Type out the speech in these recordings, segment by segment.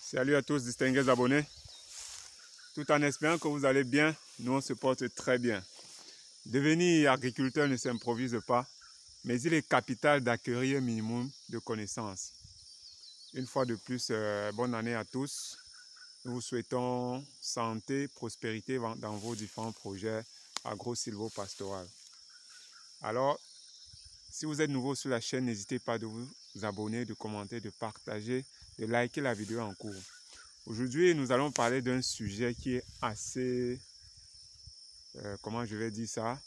Salut à tous, distingués abonnés. Tout en espérant que vous allez bien, nous on se porte très bien. Devenir agriculteur ne s'improvise pas, mais il est capital d'acquérir un minimum de connaissances. Une fois de plus, bonne année à tous. Nous vous souhaitons santé, prospérité dans vos différents projets agro-silvo-pastoral. Alors, si vous êtes nouveau sur la chaîne, n'hésitez pas de vous abonner, de commenter, de partager, de liker la vidéo en cours. Aujourd'hui, nous allons parler d'un sujet qui est assez, comment je vais dire ça,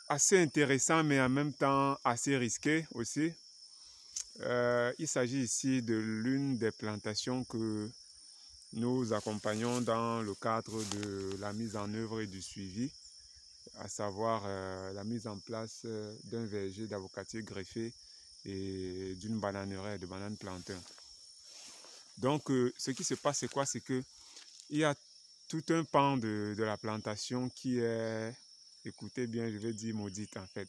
assez intéressant, mais en même temps assez risqué aussi. Il s'agit ici de l'une des plantations que nous accompagnons dans le cadre de la mise en œuvre et du suivi, à savoir la mise en place d'un verger d'avocatier greffé et d'une bananeraie de bananes plantain. Donc, ce qui se passe, c'est quoi? C'est que il y a tout un pan de la plantation qui est, écoutez bien, je vais dire maudite en fait.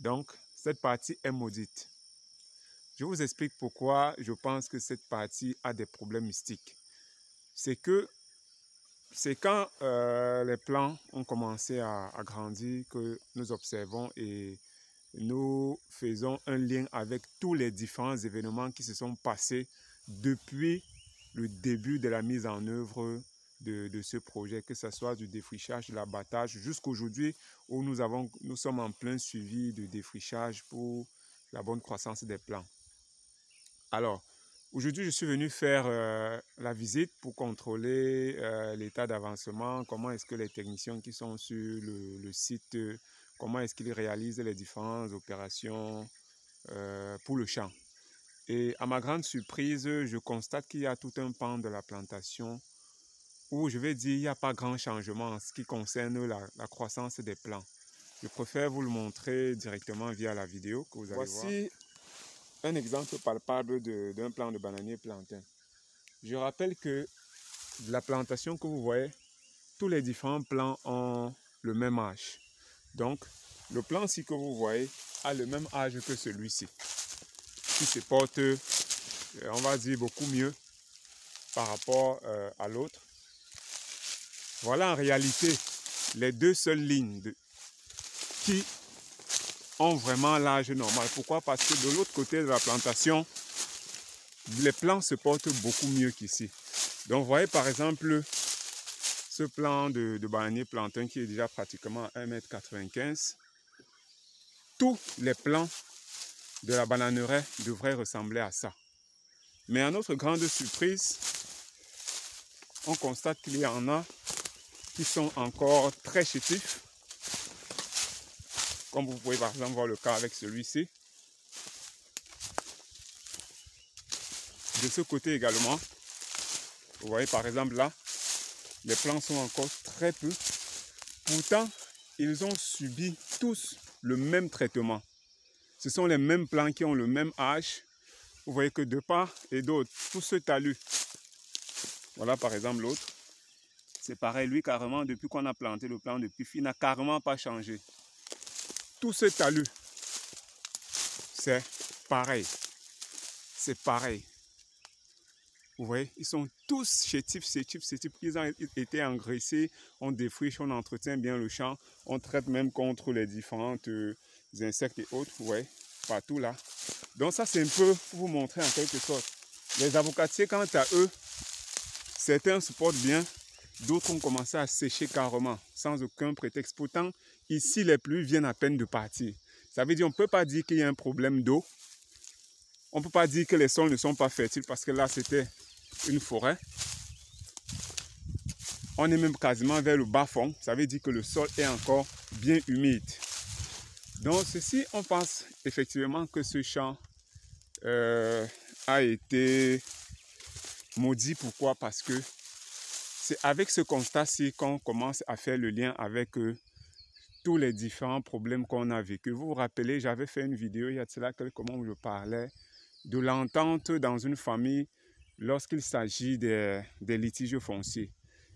Donc, cette partie est maudite. Je vous explique pourquoi je pense que cette partie a des problèmes mystiques. C'est quand les plants ont commencé à grandir que nous observons et nous faisons un lien avec tous les différents événements qui se sont passés depuis le début de la mise en œuvre de ce projet, que ce soit du défrichage, de l'abattage, jusqu'aujourd'hui où nous sommes en plein suivi de défrichage pour la bonne croissance des plants. Alors, aujourd'hui, je suis venu faire la visite pour contrôler l'état d'avancement, comment est-ce que les techniciens qui sont sur le site, comment est-ce qu'ils réalisent les différentes opérations pour le champ. Et à ma grande surprise, je constate qu'il y a tout un pan de la plantation où je vais dire il n'y a pas grand changement en ce qui concerne la croissance des plants. Je préfère vous le montrer directement via la vidéo que vous allez voir. Voici un exemple palpable d'un plant de bananier plantain. Je rappelle que la plantation que vous voyez, tous les différents plants ont le même âge. Donc, le plant-ci que vous voyez a le même âge que celui-ci, qui se porte, on va dire, beaucoup mieux par rapport à l'autre. Voilà en réalité les deux seules lignes qui ont vraiment l'âge normal. Pourquoi? Parce que de l'autre côté de la plantation, les plants se portent beaucoup mieux qu'ici. Donc, vous voyez par exemple ce plant de bananier plantain qui est déjà pratiquement à 1,95 m. Tous les plants de la bananeraie devraient ressembler à ça. Mais à notre grande surprise, on constate qu'il y en a qui sont encore très chétifs. Comme vous pouvez par exemple voir le cas avec celui-ci. De ce côté également, vous voyez par exemple là, les plants sont encore très peu. Pourtant, ils ont subi tous le même traitement. Ce sont les mêmes plants qui ont le même âge. Vous voyez que de part et d'autre, tout ce talus. Voilà par exemple l'autre. C'est pareil, lui carrément, depuis qu'on a planté le plant depuis, il n'a carrément pas changé. Tout ce talus, c'est pareil. C'est pareil. Vous voyez, ils sont tous chétifs. Ils ont été engraissés, on défriche, on entretient bien le champ, on traite même contre les différentes insectes et autres, vous voyez, partout là. Donc ça, c'est un peu pour vous montrer en quelque sorte. Les avocatiers, quant à eux, certains se portent bien, d'autres ont commencé à sécher carrément, sans aucun prétexte. Pourtant, ici, les pluies viennent à peine de partir. Ça veut dire qu'on ne peut pas dire qu'il y a un problème d'eau. On ne peut pas dire que les sols ne sont pas fertiles parce que là, c'était une forêt. On est même quasiment vers le bas-fond. Ça veut dire que le sol est encore bien humide. Donc, ceci, on pense effectivement que ce champ a été maudit. Pourquoi? Parce que c'est avec ce constat-ci qu'on commence à faire le lien avec tous les différents problèmes qu'on a vécu. Vous vous rappelez, j'avais fait une vidéo il y a de cela quelques mois où je parlais de l'entente dans une famille lorsqu'il s'agit des litiges fonciers.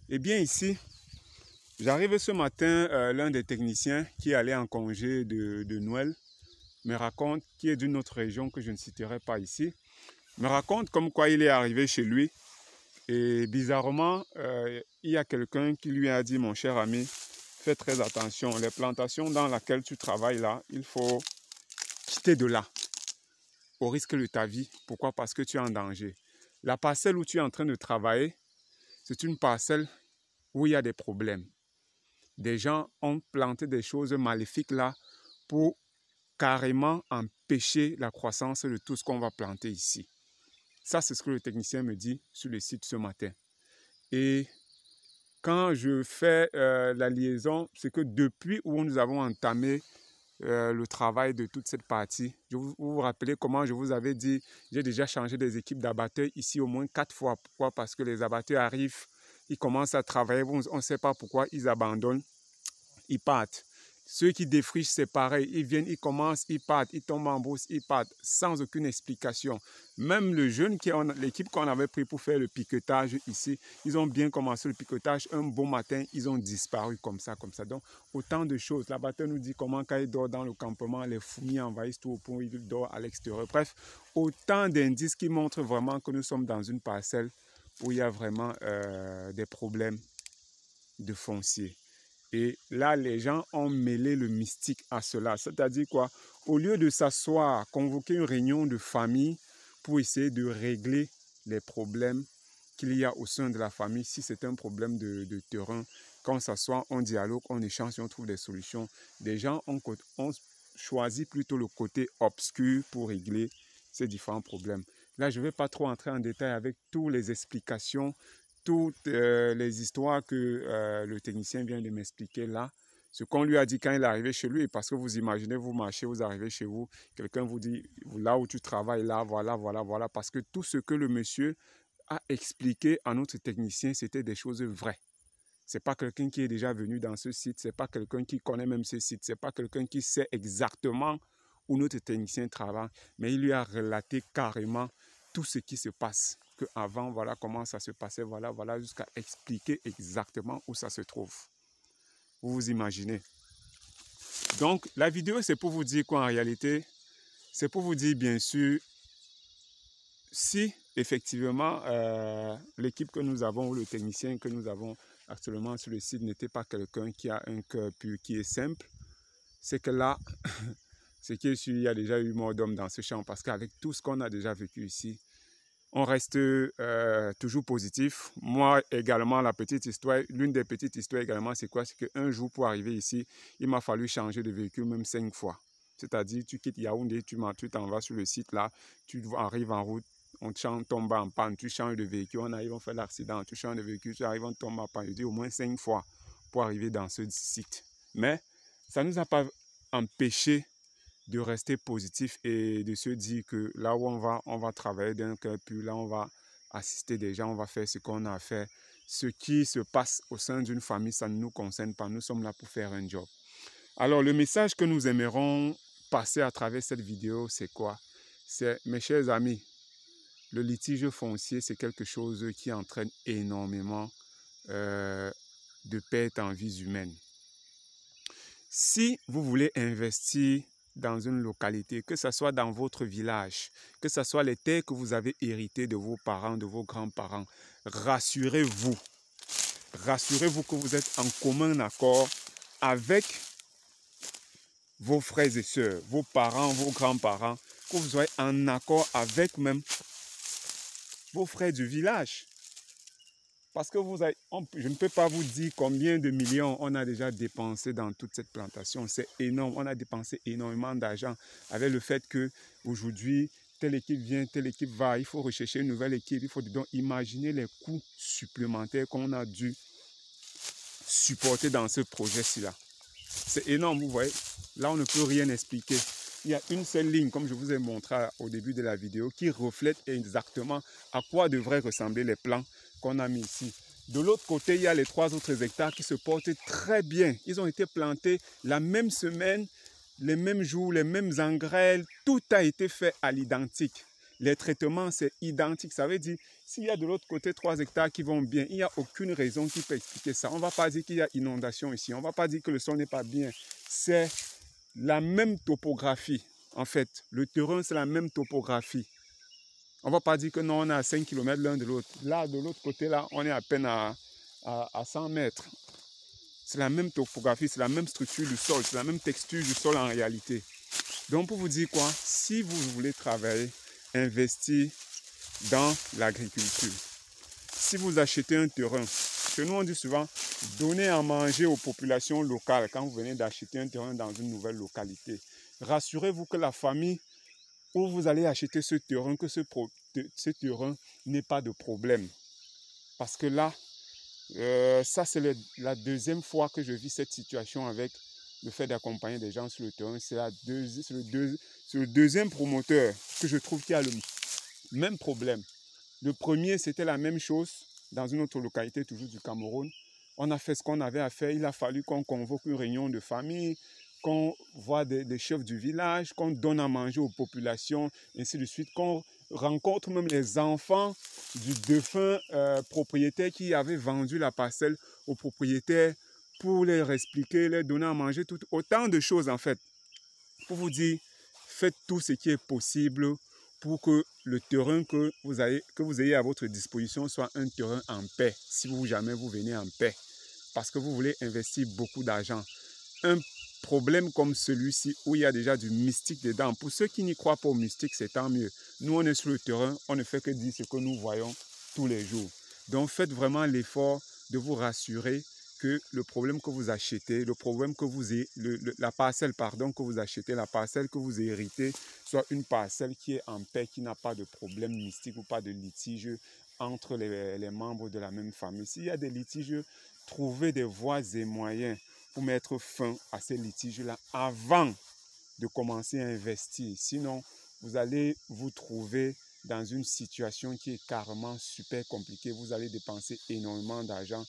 Eh bien ici, j'arrive ce matin, l'un des techniciens qui allait en congé de Noël me raconte, qui est d'une autre région que je ne citerai pas ici, me raconte comme quoi il est arrivé chez lui. Et bizarrement, il y a quelqu'un qui lui a dit, mon cher ami, fais très attention, les plantations dans lesquelles tu travailles là, il faut quitter de là, au risque de ta vie. Pourquoi? Parce que tu es en danger. La parcelle où tu es en train de travailler, c'est une parcelle où il y a des problèmes. Des gens ont planté des choses maléfiques là pour carrément empêcher la croissance de tout ce qu'on va planter ici. Ça, c'est ce que le technicien me dit sur le site ce matin. Et quand je fais la liaison, c'est que depuis où nous avons entamé le travail de toute cette partie, vous vous rappelez comment je vous avais dit, j'ai déjà changé des équipes d'abatteurs ici au moins 4 fois. Pourquoi? Parce que les abatteurs arrivent, ils commencent à travailler, on ne sait pas pourquoi ils abandonnent, ils partent. Ceux qui défrichent, c'est pareil. Ils viennent, ils commencent, ils partent, ils tombent en bourse, ils partent, sans aucune explication. Même le jeune, l'équipe qu'on avait pris pour faire le piquetage ici, ils ont bien commencé le piquetage. Un beau matin, ils ont disparu comme ça, comme ça. Donc, autant de choses. L'abatteur nous dit comment, quand il dort dans le campement, les fourmis envahissent tout au point, il dort à l'extérieur. Bref, autant d'indices qui montrent vraiment que nous sommes dans une parcelle où il y a vraiment des problèmes de foncier. Et là, les gens ont mêlé le mystique à cela. C'est-à-dire quoi? Au lieu de s'asseoir, convoquer une réunion de famille pour essayer de régler les problèmes qu'il y a au sein de la famille, si c'est un problème de terrain, quand on s'assoit, on dialogue, on échange, on trouve des solutions. Des gens ont choisi plutôt le côté obscur pour régler ces différents problèmes. Là, je ne vais pas trop entrer en détail avec toutes les explications, toutes les histoires que le technicien vient de m'expliquer là, ce qu'on lui a dit quand il est arrivé chez lui, parce que vous imaginez, vous marchez, vous arrivez chez vous, quelqu'un vous dit, là où tu travailles, là, voilà, voilà, voilà, parce que tout ce que le monsieur a expliqué à notre technicien, c'était des choses vraies. Ce n'est pas quelqu'un qui est déjà venu dans ce site, ce n'est pas quelqu'un qui connaît même ce site, ce n'est pas quelqu'un qui sait exactement où notre technicien travaille, mais il lui a relaté carrément tout ce qui se passe. Avant, voilà comment ça se passait, voilà, voilà, jusqu'à expliquer exactement où ça se trouve. Vous vous imaginez. Donc, la vidéo, c'est pour vous dire quoi en réalité? C'est pour vous dire, bien sûr, si effectivement l'équipe que nous avons ou le technicien que nous avons actuellement sur le site n'était pas quelqu'un qui a un cœur pur, qui est simple, c'est que là, c'est qu'il y a déjà eu mort d'homme dans ce champ, parce qu'avec tout ce qu'on a déjà vécu ici, on reste toujours positif. Moi également, la petite histoire, l'une des petites histoires également, c'est quoi? C'est qu'un jour, pour arriver ici, il m'a fallu changer de véhicule même 5 fois. C'est-à-dire, tu quittes Yaoundé, tu t'en vas sur le site là, tu arrives en route, on tombe en panne, tu changes de véhicule, on arrive, on fait l'accident, tu changes de véhicule, tu arrives, on tombe en panne. Je dis au moins 5 fois pour arriver dans ce site. Mais ça ne nous a pas empêché de rester positif et de se dire que là où on va travailler d'un cœur pur, là on va assister des gens, on va faire ce qu'on a à faire. Ce qui se passe au sein d'une famille, ça ne nous concerne pas, nous sommes là pour faire un job. Alors le message que nous aimerons passer à travers cette vidéo, c'est quoi? C'est, mes chers amis, le litige foncier, c'est quelque chose qui entraîne énormément de pertes en vies humaines. Si vous voulez investir dans une localité, que ce soit dans votre village, que ce soit les terres que vous avez héritées de vos parents, de vos grands-parents, rassurez-vous que vous êtes en commun accord avec vos frères et sœurs, vos parents, vos grands-parents, que vous soyez en accord avec même vos frères du village. Parce que je ne peux pas vous dire combien de millions on a déjà dépensé dans toute cette plantation. C'est énorme. On a dépensé énormément d'argent avec le fait qu'aujourd'hui, telle équipe vient, telle équipe va. Il faut rechercher une nouvelle équipe. Il faut donc imaginer les coûts supplémentaires qu'on a dû supporter dans ce projet-ci là. C'est énorme, vous voyez. Là, on ne peut rien expliquer. Il y a une seule ligne, comme je vous ai montré au début de la vidéo, qui reflète exactement à quoi devraient ressembler les plans qu'on a mis ici. De l'autre côté, il y a les 3 autres hectares qui se portent très bien. Ils ont été plantés la même semaine, les mêmes jours, les mêmes engrais. Tout a été fait à l'identique. Les traitements, c'est identique. Ça veut dire, s'il y a de l'autre côté 3 hectares qui vont bien, il n'y a aucune raison qui peut expliquer ça. On ne va pas dire qu'il y a inondation ici. On ne va pas dire que le sol n'est pas bien. C'est la même topographie. En fait, le terrain, c'est la même topographie. On ne va pas dire que non, on est à 5 km l'un de l'autre. Là, de l'autre côté, là, on est à peine à 100 mètres. C'est la même topographie, c'est la même structure du sol, c'est la même texture du sol en réalité. Donc, pour vous dire quoi, si vous voulez travailler, investir dans l'agriculture, si vous achetez un terrain, chez nous on dit souvent, donnez à manger aux populations locales quand vous venez d'acheter un terrain dans une nouvelle localité. Rassurez-vous que la famille où vous allez acheter ce terrain, que ce terrain n'ait pas de problème. Parce que là, ça c'est la deuxième fois que je vis cette situation avec le fait d'accompagner des gens sur le terrain. C'est le deuxième promoteur que je trouve qui a le même problème. Le premier, c'était la même chose dans une autre localité, toujours du Cameroun. On a fait ce qu'on avait à faire. Il a fallu qu'on convoque une réunion de famille, qu'on voit des chefs du village, qu'on donne à manger aux populations, ainsi de suite, qu'on rencontre même les enfants du défunt propriétaire qui avait vendu la parcelle au propriétaire pour leur expliquer, leur donner à manger, autant de choses en fait. Pour vous dire, faites tout ce qui est possible pour que le terrain que vous ayez à votre disposition soit un terrain en paix, si jamais vous venez en paix, parce que vous voulez investir beaucoup d'argent. Un problème comme celui-ci, où il y a déjà du mystique dedans, pour ceux qui n'y croient pas au mystique, c'est tant mieux. Nous, on est sur le terrain, on ne fait que dire ce que nous voyons tous les jours. Donc, faites vraiment l'effort de vous rassurer que le problème que vous achetez, le problème que la parcelle pardon, que vous achetez, la parcelle que vous héritez, soit une parcelle qui est en paix, qui n'a pas de problème mystique ou pas de litige entre les membres de la même famille. S'il y a des litiges, trouvez des voies et moyens pour mettre fin à ces litiges-là avant de commencer à investir. Sinon, vous allez vous trouver dans une situation qui est carrément super compliquée. Vous allez dépenser énormément d'argent,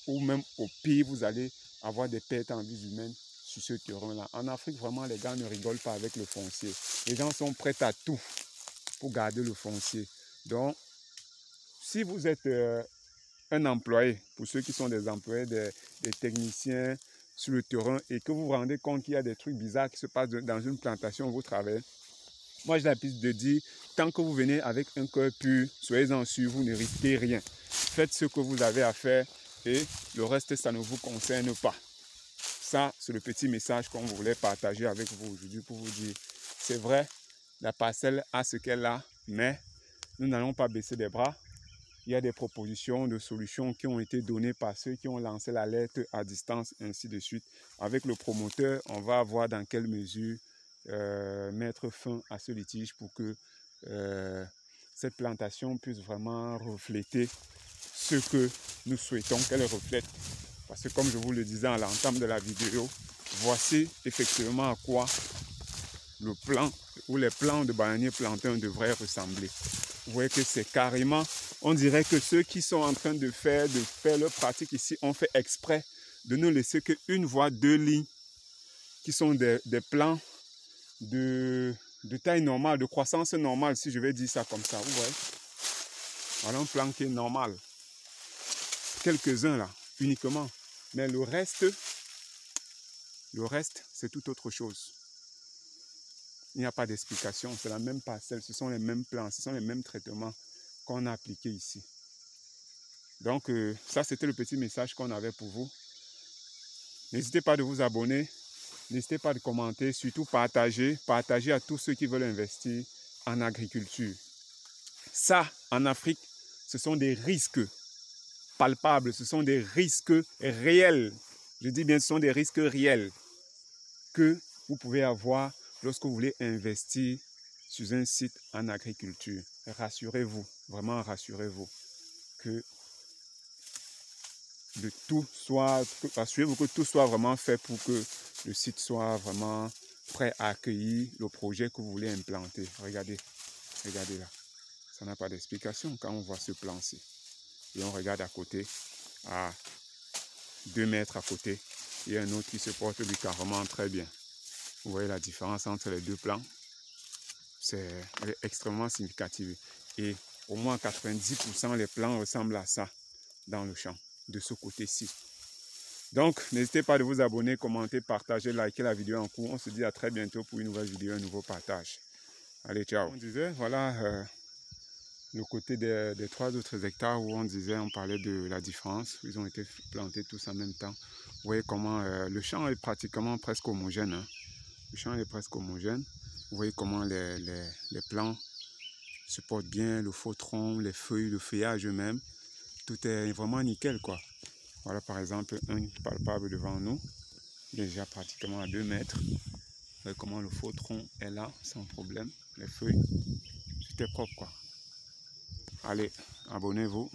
ou même au pire, vous allez avoir des pertes en vie humaine sur ce terrain-là. En Afrique, vraiment, les gars ne rigolent pas avec le foncier. Les gens sont prêts à tout pour garder le foncier. Donc, si vous êtes un employé, pour ceux qui sont des employés, des techniciens sur le terrain, et que vous vous rendez compte qu'il y a des trucs bizarres qui se passent dans une plantation où vous travaillez, moi j'ai l'habitude de dire, tant que vous venez avec un cœur pur, soyez-en sûr, vous ne risquez rien. Faites ce que vous avez à faire et le reste, ça ne vous concerne pas. Ça, c'est le petit message qu'on voulait partager avec vous aujourd'hui pour vous dire, c'est vrai, la parcelle a ce qu'elle a, mais nous n'allons pas baisser les bras. Il y a des propositions de solutions qui ont été données par ceux qui ont lancé l'alerte à distance, ainsi de suite. Avec le promoteur, on va voir dans quelle mesure mettre fin à ce litige pour que cette plantation puisse vraiment refléter ce que nous souhaitons qu'elle reflète. Parce que comme je vous le disais à l'entame de la vidéo, voici effectivement à quoi le plan ou les plans de bananier plantain devraient ressembler. Vous voyez que c'est carrément, on dirait que ceux qui sont en train de faire leur pratique ici ont fait exprès de ne laisser qu'une voie, 2 lignes qui sont des plans de taille normale, de croissance normale, si je vais dire ça comme ça. Vous voyez, voilà un plan qui est normal. Quelques-uns là, uniquement. Mais le reste, c'est tout autre chose. Il n'y a pas d'explication, c'est la même parcelle, ce sont les mêmes plans, ce sont les mêmes traitements qu'on a appliqués ici. Donc ça c'était le petit message qu'on avait pour vous. N'hésitez pas de vous abonner, n'hésitez pas de commenter, surtout partager à tous ceux qui veulent investir en agriculture. Ça, en Afrique, ce sont des risques palpables, ce sont des risques réels. Je dis bien, ce sont des risques réels que vous pouvez avoir lorsque vous voulez investir sur un site en agriculture. Rassurez-vous, vraiment rassurez-vous que assurez-vous que tout soit vraiment fait pour que le site soit vraiment prêt à accueillir le projet que vous voulez implanter. Regardez, regardez là. Ça n'a pas d'explication quand on voit ce plan-ci. Et on regarde à côté, à 2 mètres à côté, il y a un autre qui se porte lui carrément très bien. Vous voyez la différence entre les deux plans, c'est extrêmement significatif. Et au moins 90% les plans ressemblent à ça dans le champ, de ce côté-ci. Donc, n'hésitez pas de vous abonner, commenter, partager, liker la vidéo en cours. On se dit à très bientôt pour une nouvelle vidéo, un nouveau partage. Allez, ciao. On disait, voilà le côté des 3 autres hectares où on parlait de la différence. Ils ont été plantés tous en même temps. Vous voyez comment le champ est pratiquement presque homogène. Hein. Le champ est presque homogène. Vous voyez comment les plants se portent bien, le faux tronc, les feuilles, le feuillage même. Tout est vraiment nickel, quoi. Voilà par exemple un palpable devant nous, déjà pratiquement à 2 mètres. Vous voyez comment le faux tronc est là, sans problème. Les feuilles, tout est propre, quoi. Allez, abonnez-vous.